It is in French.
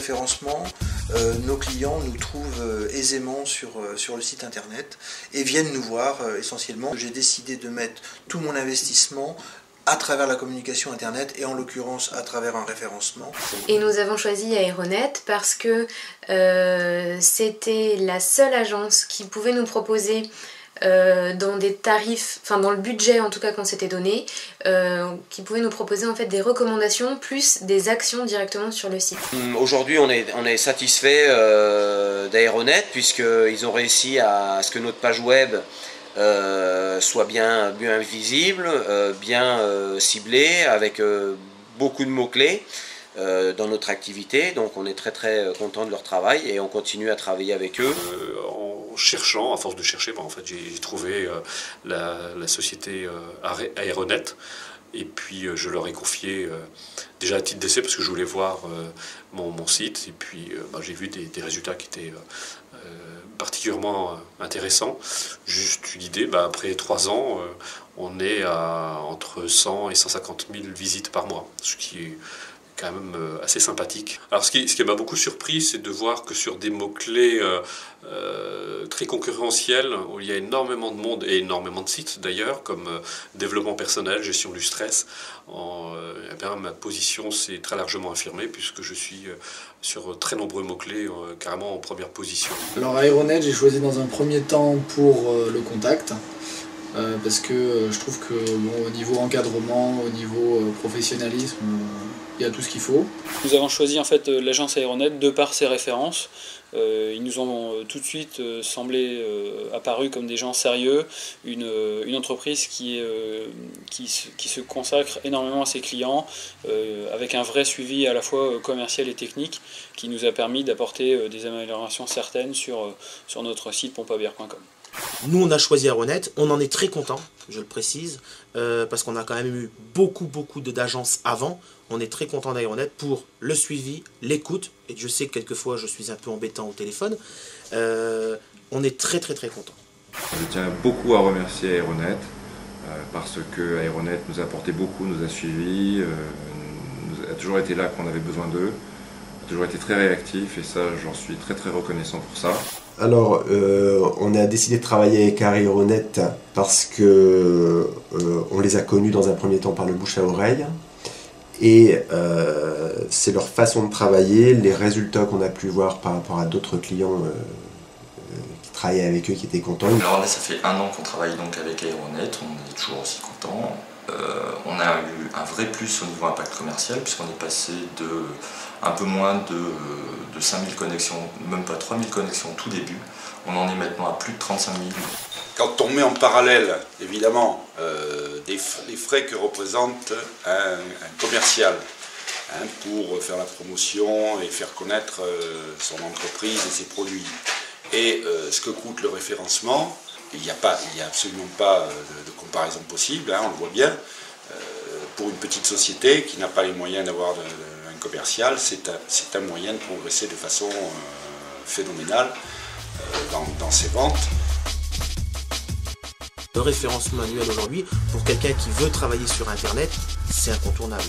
référencement, nos clients nous trouvent aisément sur le site internet et viennent nous voir essentiellement. J'ai décidé de mettre tout mon investissement à travers la communication internet et en l'occurrence à travers un référencement. Et nous avons choisi Aeronet parce que c'était la seule agence qui pouvait nous proposer dans des tarifs, enfin dans le budget en tout cas qu'on s'était donné, qui pouvait nous proposer en fait des recommandations plus des actions directement sur le site. Aujourd'hui on est satisfait d'Aeronet puisqu'ils ont réussi à ce que notre page web soit bien visible, bien ciblée, avec beaucoup de mots-clés dans notre activité. Donc on est très content de leur travail et on continue à travailler avec eux. En cherchant, à force de chercher, en fait, j'ai trouvé la société Aeronet. Et puis je leur ai confié déjà à titre d'essai parce que je voulais voir mon site. Et puis j'ai vu des résultats qui étaient particulièrement intéressants. Juste une idée, après 3 ans, on est à entre 100 et 150 000 visites par mois, ce qui est quand même assez sympathique. Alors ce qui m'a beaucoup surpris, c'est de voir que sur des mots-clés très concurrentiels, où il y a énormément de monde et énormément de sites d'ailleurs, comme développement personnel, gestion du stress, ma position s'est très largement affirmée puisque je suis sur très nombreux mots-clés carrément en première position. Alors Aeronet, j'ai choisi dans un premier temps pour le contact. Parce que je trouve que au niveau encadrement, au niveau professionnalisme, il y a tout ce qu'il faut. Nous avons choisi en fait l'agence Aeronet de par ses références. Ils nous ont tout de suite semblé apparus comme des gens sérieux, une entreprise qui se consacre énormément à ses clients, avec un vrai suivi à la fois commercial et technique, qui nous a permis d'apporter des améliorations certaines sur notre site pompabière.com. Nous on a choisi Aeronet, on en est très content, je le précise, parce qu'on a quand même eu beaucoup d'agences avant. On est très content d'Aeronet pour le suivi, l'écoute, et je sais que quelquefois je suis un peu embêtant au téléphone. On est très content. Je tiens beaucoup à remercier Aeronet, parce que Aeronet nous a apporté beaucoup, nous a suivis, a toujours été là quand on avait besoin d'eux, a toujours été très réactif, et ça j'en suis très reconnaissant pour ça. Alors, on a décidé de travailler avec Aeronet parce que on les a connus dans un premier temps par le bouche à oreille. Et c'est leur façon de travailler, les résultats qu'on a pu voir par rapport à d'autres clients qui travaillaient avec eux, qui étaient contents. Alors là, ça fait 1 an qu'on travaille donc avec Aeronet, on est toujours aussi contents. On a eu un vrai plus au niveau impact commercial puisqu'on est passé de un peu moins de 5000 connexions, même pas 3000 connexions au tout début. On en est maintenant à plus de 35 000. Quand on met en parallèle, évidemment, les frais que représente un commercial pour faire la promotion et faire connaître son entreprise et ses produits, et ce que coûte le référencement, il n'y a absolument pas de comparaison possible, on le voit bien. Pour une petite société qui n'a pas les moyens d'avoir un commercial, c'est un moyen de progresser de façon phénoménale dans ses ventes. Le référencement manuel aujourd'hui, pour quelqu'un qui veut travailler sur Internet, c'est incontournable.